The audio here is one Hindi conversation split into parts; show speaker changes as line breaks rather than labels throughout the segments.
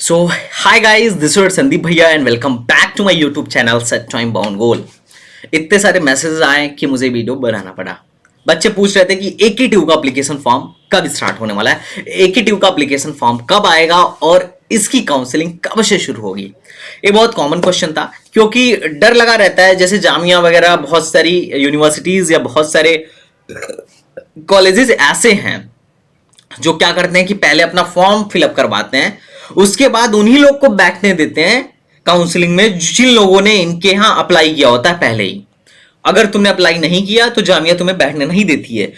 So hi guys, this is Sandeep भैया and welcome back to my YouTube channel set time bound goal. इतने सारे मैसेजेस आए कि मुझे वीडियो बनाना पड़ा। बच्चे पूछ रहे थे कि AKTU का एप्लीकेशन फॉर्म कब स्टार्ट होने वाला है, AKTU का एप्लीकेशन फॉर्म कब आएगा और इसकी काउंसलिंग कब से शुरू होगी। ये बहुत कॉमन क्वेश्चन था क्योंकि डर लगा रहता है, जैसे जामिया वगैरह बहुत सारी यूनिवर्सिटीज या बहुत सारे कॉलेजेस ऐसे हैं जो क्या करते हैं कि पहले अपना फॉर्म फिलअप करवाते हैं, उसके बाद उन्हीं लोग को बैठने देते हैं काउंसलिंग में जिन लोगों ने इनके यहां अप्लाई किया होता है पहले ही। अगर तुमने अप्लाई नहीं किया तो जामिया तुम्हें बैठने नहीं देती है,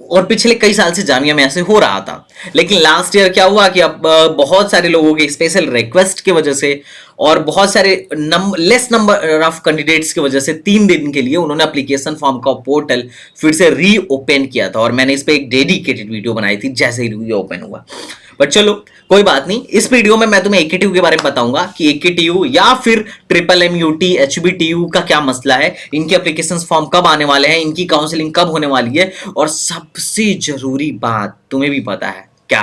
और पिछले कई साल से जामिया में ऐसे हो रहा था। लेकिन लास्ट ईयर क्या हुआ कि अब बहुत सारे लोगों के स्पेशल रिक्वेस्ट की वजह से और बहुत सारे लेस नंबर ऑफ कैंडिडेट्स की वजह से 3 दिन के लिए उन्होंने एप्लीकेशन फॉर्म का पोर्टल फिर से रीओपन किया था, और मैंने इस पे एक डेडिकेटेड वीडियो बनाई थी जैसे ही रीओपन हुआ। बट चलो कोई बात नहीं, इस वीडियो में मैं तुम्हें AKTU के बारे में बताऊंगा कि AKTU या फिर MMUT HBTU का क्या मसला है, इनके एप्लीकेशन फॉर्म कब आने वाले हैं, इनकी काउंसलिंग कब होने वाली है, और सबसे जरूरी बात तुम्हें भी पता है क्या,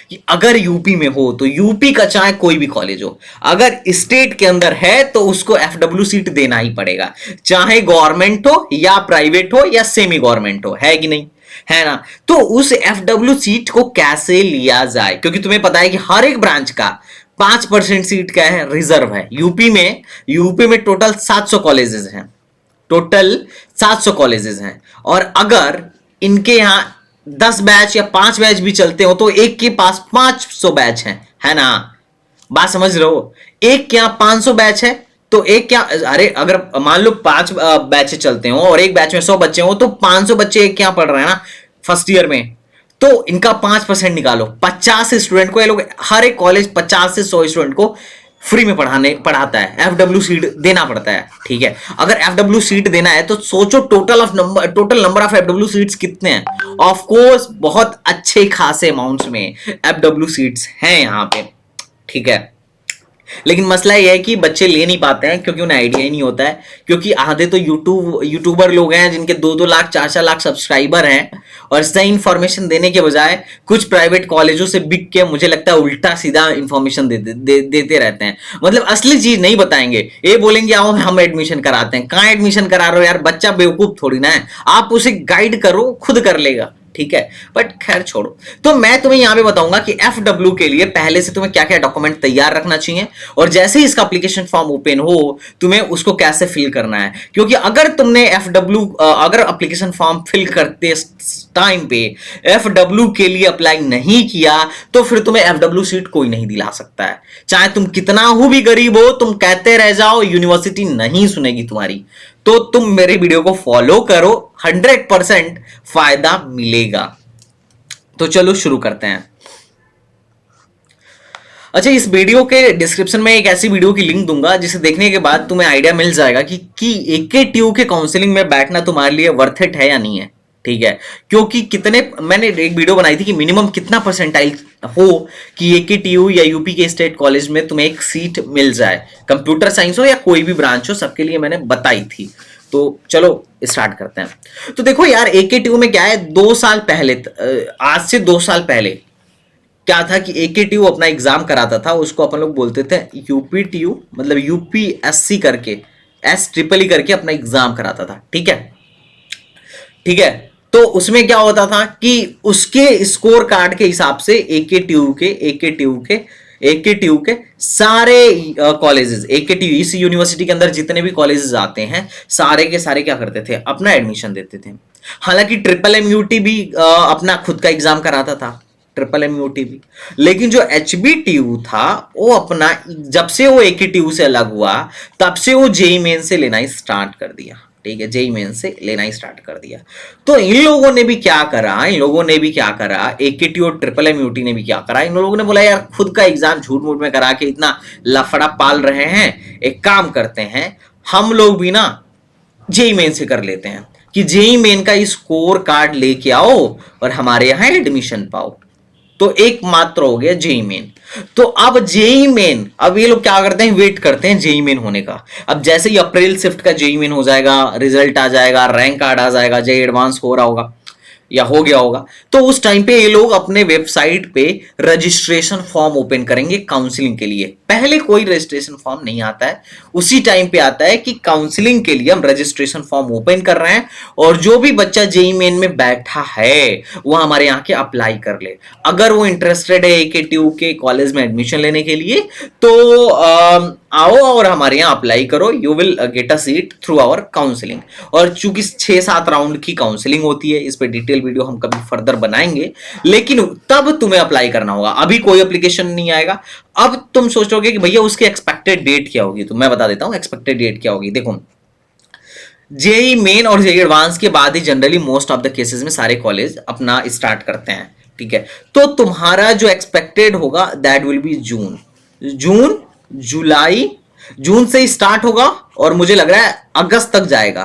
कि अगर यूपी में हो तो यूपी का चाहे कोई भी कॉलेज हो, अगर स्टेट के अंदर है तो उसको FW सीट देना ही पड़ेगा, चाहे गवर्नमेंट हो या प्राइवेट हो या सेमी गवर्नमेंट हो, है कि नहीं, है ना। तो उस FW सीट को कैसे लिया जाए, क्योंकि तुम्हें पता है कि हर एक ब्रांच का 5% सीट क्या है, रिजर्व है। यूपी में टोटल 700 कॉलेजेस हैं, टोटल 700 कॉलेजेस हैं, और अगर इनके यहां 10 बैच या 5 बैच भी चलते हो तो एक के पास 500 बैच हैं, है ना। बात समझ रहे हो, एक के यहां 500 बैच है तो एक क्या, अरे अगर मान लो 5 बैच चलते हो और एक बैच में 100 बच्चे हो तो 500 बच्चे एक क्या पढ़ रहे हैं ना फर्स्ट ईयर में, तो इनका 5% निकालो, 50 स्टूडेंट को ये लोग, हर एक कॉलेज 50 से 100 स्टूडेंट को फ्री में पढ़ाता है, FW सीट देना पड़ता है, ठीक है। अगर FW सीट देना है तो सोचो total number of FW seats कितने हैं। ऑफ कोर्स बहुत अच्छे खासे अमाउंट्स में FW सीट्स हैं यहाँ पे, ठीक है। लेकिन मसला यह है कि बच्चे ले नहीं पाते हैं क्योंकि उन्हें आइडिया ही नहीं होता है, क्योंकि आधे तो यूट्यूबर लोग हैं जिनके 2-2 लाख 4-4 लाख सब्सक्राइबर हैं, और सही इंफॉर्मेशन देने के बजाय कुछ प्राइवेट कॉलेजों से बिक के मुझे लगता है उल्टा सीधा इंफॉर्मेशन देते रहते हैं। मतलब असली चीज नहीं बताएंगे, ये बोलेंगे आओ हम एडमिशन कराते हैं। कहाँ एडमिशन करा रहे हो यार, बच्चा बेवकूफ थोड़ी ना है, आप उसे गाइड करो, खुद कर लेगा, ठीक है। बट खैर छोड़ो, तो मैं तुम्हें यहां पे बताऊंगा कि FW के लिए पहले से तुम्हें क्या क्या डॉक्यूमेंट तैयार रखना चाहिए, और जैसे ही इसका एप्लीकेशन फॉर्म ओपन हो तुम्हें उसको कैसे फिल करना है। क्योंकि अगर तुमने अगर एप्लीकेशन फॉर्म फिल करते टाइम पे FW के लिए अप्लाई नहीं किया तो फिर तुम्हें FW सीट कोई नहीं दिला सकता है, चाहे तुम कितना हो भी गरीब हो, तुम कहते रह जाओ, यूनिवर्सिटी नहीं सुनेगी तुम्हारी। तो तुम मेरे वीडियो को फॉलो करो, 100% फायदा मिलेगा। तो चलो शुरू करते हैं। अच्छा, इस वीडियो के डिस्क्रिप्शन में एक ऐसी वीडियो की लिंक दूंगा जिसे देखने के बाद तुम्हें आइडिया मिल जाएगा कि AKTU के काउंसलिंग में बैठना तुम्हारे लिए वर्थ इट है या नहीं है, ठीक है। क्योंकि मैंने एक वीडियो बनाई थी कि मिनिमम कितना परसेंटाइल हो कि AKTU या यूपी के स्टेट कॉलेज में तुम्हें एक सीट मिल जाए, कंप्यूटर साइंस हो या कोई भी ब्रांच हो, सबके लिए मैंने बताई थी। तो चलो स्टार्ट करते हैं। तो देखो यार, AKTU में क्या है, 2 साल पहले, आज से 2 साल पहले क्या था कि AKTU अपना एग्जाम कराता था, उसको अपन लोग बोलते थे UPTU, मतलब UPSC करके, SEEE करके अपना एग्जाम कराता था, ठीक है, ठीक है। तो उसमें क्या होता था कि उसके स्कोर कार्ड के हिसाब से AKTU के सारे कॉलेजेस, AKTU इस यूनिवर्सिटी के अंदर जितने भी कॉलेजेस आते हैं सारे के सारे क्या करते थे, अपना एडमिशन देते थे। हालांकि MMUT भी अपना खुद का एग्जाम कराता था, MMUT भी। लेकिन जो HBTU था वो अपना, जब से वो AKTU से अलग हुआ तब से वो JEE मेन से लेना ही स्टार्ट कर दिया, ठीक है, JEE मेन से लेना ही स्टार्ट कर दिया। तो इन लोगों ने भी क्या करा, AKTU और MMUT ने भी क्या करा, इन लोगों ने बोला यार खुद का एग्जाम झूठ मूठ में करा के इतना लफड़ा पाल रहे हैं, एक काम करते हैं हम लोग भी ना JEE मेन से कर लेते हैं, कि JEE मेन का स्कोर कार्ड लेके आओ और हमारे यहां एडमिशन पाओ। तो एक मात्र हो गया JEE मेन। तो अब JEE मेन, अब ये लोग क्या करते हैं, वेट करते हैं JEE मेन होने का। अब जैसे ही अप्रैल शिफ्ट का JEE मेन हो जाएगा, रिजल्ट आ जाएगा, रैंक कार्ड आ जाएगा, JEE एडवांस हो रहा होगा, या हो गया होगा, तो उस टाइम पे ये लोग अपने वेबसाइट पे रजिस्ट्रेशन फॉर्म ओपन करेंगे काउंसलिंग के लिए। पहले कोई रजिस्ट्रेशन फॉर्म नहीं आता है, उसी टाइम पे आता है कि काउंसलिंग के लिए हम रजिस्ट्रेशन फॉर्म ओपन कर रहे हैं और जो भी बच्चा जेई मेन में बैठा है वो हमारे यहाँ के अप्लाई कर ले। अगर वो इंटरेस्टेड है AKTU के कॉलेज में एडमिशन लेने के लिए तो आओ और हमारे यहाँ अप्लाई करो, you will get a seat through our counselling. और चूंकि 6-7 राउंड की काउंसलिंग होती है, इस पे डिटेल वीडियो हम कभी फर्दर बनाएंगे, लेकिन तब तुम्हें अप्लाई करना होगा, अभी कोई एप्लीकेशन नहीं आएगा। अब तुम सोचोगे कि भैया उसकी एक्सपेक्टेड डेट क्या होगी, तो मैं बता देता हूं एक्सपेक्टेड डेट क्या होगी। देखो, जेई मेन और जेई एडवांस के बाद ही generally most of the cases में सारे कॉलेज अपना स्टार्ट करते हैं, ठीक है। तो तुम्हारा जो एक्सपेक्टेड होगा दैट विल बी जून जुलाई, जून से ही स्टार्ट होगा और मुझे लग रहा है अगस्त तक जाएगा,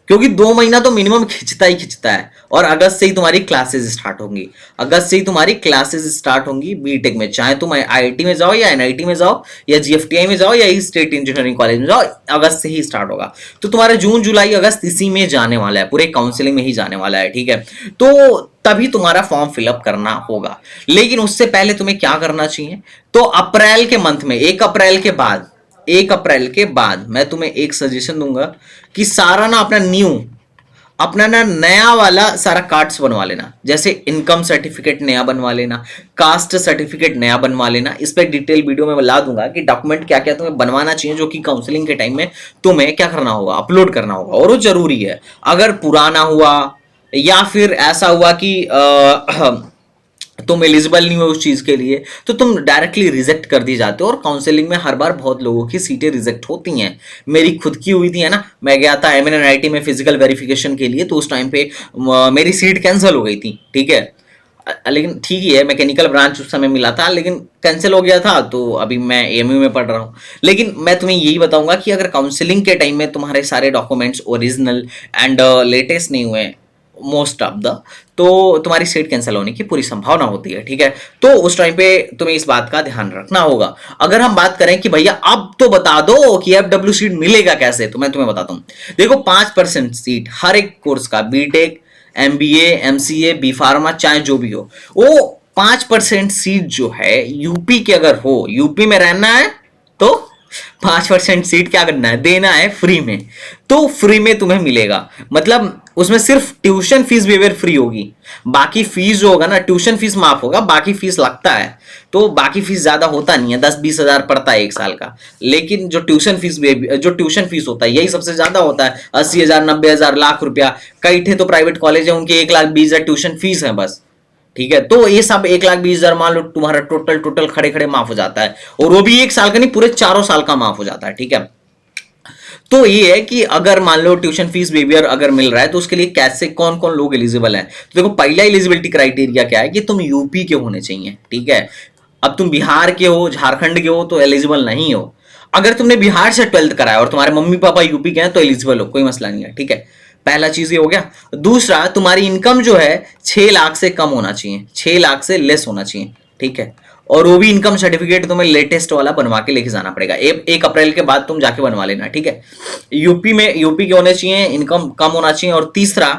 क्योंकि 2 महीना तो मिनिमम खिंचता ही खिंचता है। और अगस्त से ही तुम्हारी क्लासेस स्टार्ट होंगी, अगस्त से ही तुम्हारी क्लासेस स्टार्ट होंगी बीटेक में, चाहे तुम IIT में जाओ या NIT में जाओ या GFTI में जाओ या स्टेट इंजीनियरिंग कॉलेज में जाओ, अगस्त से ही स्टार्ट होगा। तो तुम्हारा जून जुलाई अगस्त इसी में जाने वाला है, पूरे काउंसलिंग में ही जाने वाला है, ठीक है। तो तभी तुम्हारा फॉर्म फिलअप करना होगा, लेकिन उससे पहले तुम्हें क्या करना चाहिए, तो अप्रैल के मंथ में 1 अप्रैल के बाद मैं तुम्हें एक सजेशन दूंगा कि सारा ना अपना ना नया वाला सारा कार्ड्स बनवा लेना। जैसे इनकम सर्टिफिकेट नया बनवा लेना, कास्ट सर्टिफिकेट नया बनवा लेना। इस पर डिटेल वीडियो में बता दूंगा कि डॉक्यूमेंट क्या क्या तुम्हें बनवाना चाहिए, जो कि काउंसलिंग के टाइम में तुम्हें क्या करना होगा, अपलोड करना होगा, और वो जरूरी है। अगर पुराना हुआ या फिर ऐसा हुआ कि तुम एलिजिबल नहीं हो उस चीज के लिए, तो तुम डायरेक्टली रिजेक्ट कर दी जाते हो। और काउंसलिंग में हर बार बहुत लोगों की सीटें रिजेक्ट होती हैं, मेरी खुद की हुई थी, है ना। मैं गया था MNIT में फिजिकल वेरिफिकेशन के लिए, तो उस टाइम पे मेरी सीट कैंसिल हो गई थी, ठीक है। लेकिन ठीक ही है, मैकेनिकल ब्रांच उस समय मिला था, लेकिन कैंसिल हो गया था, तो अभी मैं AMU में पढ़ रहा हूँ। लेकिन मैं तुम्हें यही बताऊंगा कि अगर काउंसलिंग के टाइम में तुम्हारे सारे डॉक्यूमेंट्स ओरिजिनल एंड लेटेस्ट नहीं हुए मोस्ट ऑफ द, तो तुम्हारी सीट कैंसिल होने की पूरी संभावना होती है, ठीक है। तो उस टाइम पे तुम्हें इस बात का ध्यान रखना होगा। अगर हम बात करें कि भैया अब तो बता दो कि FW सीट मिलेगा कैसे, तो मैं तुम्हें बताता हूं। देखो, 5% सीट हर एक कोर्स का, B Tech, MBA, MCA, B pharma, चाहे जो भी हो, वो 5% सीट जो है यूपी के अगर हो, यूपी में रहना है तो 5% सीट क्या करना है, देना है फ्री में। तो फ्री में तुम्हें मिलेगा, मतलब उसमें सिर्फ ट्यूशन फीस वेवर फ्री होगी, बाकी फीस जो होगा ना, ट्यूशन फीस माफ होगा, बाकी फीस लगता है। तो बाकी फीस ज्यादा होता नहीं है, 10-20 हजार पड़ता है 1 साल का, लेकिन जो ट्यूशन फीस होता है यही सबसे ज्यादा होता है, 80 हजार, 90 हजार, लाख रुपया। कई ठे तो प्राइवेट कॉलेज है उनके 1,20,000 ट्यूशन फीस है बस, ठीक है। तो ये सब 1,20,000 मान लो तुम्हारा टोटल खड़े खड़े माफ हो जाता है, और वो भी 1 साल का नहीं, पूरे 4 साल का माफ हो जाता है, ठीक है। तो ये है कि अगर मान लो ट्यूशन फीस वेवियर अगर मिल रहा है, तो उसके लिए कैसे कौन कौन लोग एलिजिबल हैं। तो देखो, पहला एलिजिबिलिटी क्राइटेरिया क्या है कि तुम यूपी के होने चाहिए, ठीक है। अब तुम बिहार के हो, झारखंड के हो तो एलिजिबल नहीं हो। अगर तुमने बिहार से 12th कराया और तुम्हारे मम्मी पापा यूपी के हैं तो एलिजिबल हो, कोई मसला नहीं है, ठीक है। पहला चीज ये हो गया। दूसरा, तुम्हारी इनकम जो है 6 लाख से कम होना चाहिए, 6 लाख से लेस होना चाहिए, ठीक है। और वो भी इनकम सर्टिफिकेट तुम्हें लेटेस्ट वाला बनवा के लेके जाना पड़ेगा, 1 अप्रैल के बाद तुम जाके बनवा लेना, ठीक है। यूपी के होने चाहिए, इनकम कम होना चाहिए। और तीसरा,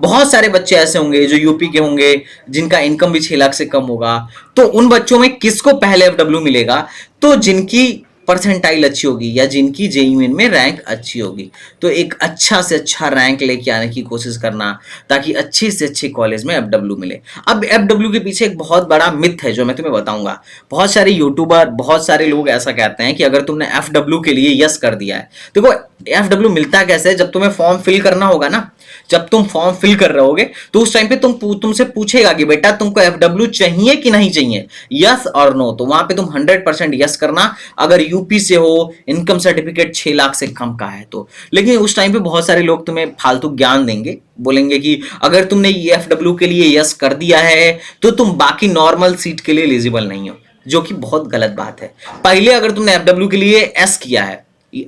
बहुत सारे बच्चे ऐसे होंगे जो यूपी के होंगे जिनका इनकम भी 6 लाख से कम होगा, तो उन बच्चों में किसको पहले FW मिलेगा, तो जिनकी परसेंटाइल अच्छी होगी या जिनकी जेईई मेन में रैंक अच्छी होगी। तो एक अच्छा से अच्छा रैंक लेके आने की कोशिश करना, ताकि अच्छे से अच्छे कॉलेज में FW मिले। अब FW के पीछे एक बहुत बड़ा मिथ है जो मैं तुम्हें बताऊंगा। बहुत सारे यूट्यूबर, बहुत सारे लोग ऐसा कहते हैं कि अगर तुमने FW के लिए यस कर दिया है, देखो FW मिलता कैसे है, जब तुम्हें फॉर्म फिल करना होगा ना, जब तुम फॉर्म फिल कर रहे होगे तो उस टाइम पे तुमसे पूछेगा कि बेटा तुमको FW चाहिए कि नहीं चाहिए, यस और नो। तो वहां पे तुम 100% यस करना, अगर यूपी से हो, इनकम सर्टिफिकेट 6 लाख से कम का है तो। लेकिन उस टाइम पे बहुत सारे लोग तुम्हें फालतू ज्ञान देंगे, बोलेंगे कि अगर तुमने ये FW के लिए यस कर दिया है तो तुम बाकी नॉर्मल सीट के लिए एलिजिबल नहीं हो, जो कि बहुत गलत बात है। पहले अगर तुमने FW के लिए एस किया है,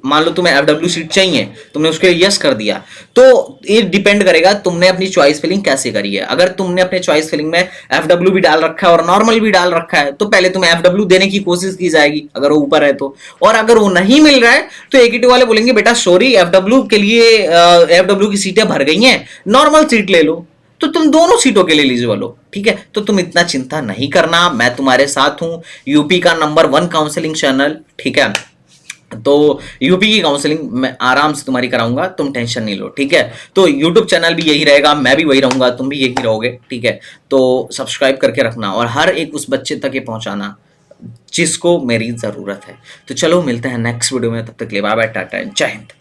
मान लो तुम्हें FW सीट चाहिए, तुमने उसके लिए यस कर दिया, तो ये डिपेंड करेगा तुमने अपनी चॉइस फिलिंग कैसे करी है। अगर तुमने अपने चॉइस फिलिंग में FW भी डाल रखा है और नॉर्मल भी डाल रखा है, तो पहले तुम्हें FW देने की कोशिश की जाएगी अगर वो ऊपर है तो। और अगर वो नहीं मिल रहा है तो AKT वाले बोलेंगे बेटा सॉरी, FW के लिए FW की सीटें भर गई हैं, नॉर्मल सीट ले लो। तो तुम दोनों सीटों के लिए एलिजिबल हो, ठीक है। तो तुम इतना चिंता नहीं करना, मैं तुम्हारे साथ हूं। यूपी का नंबर 1 काउंसलिंग चैनल, ठीक है। तो यूपी की काउंसलिंग मैं आराम से तुम्हारी कराऊंगा, तुम टेंशन नहीं लो, ठीक है। तो यूट्यूब चैनल भी यही रहेगा, मैं भी वही रहूंगा, तुम भी यही रहोगे, ठीक है। तो सब्सक्राइब करके रखना और हर एक उस बच्चे तक ये पहुंचाना जिसको मेरी जरूरत है। तो चलो मिलते हैं नेक्स्ट वीडियो में, तब तक के लिए बाय बाय, टाटा, जय हिंद।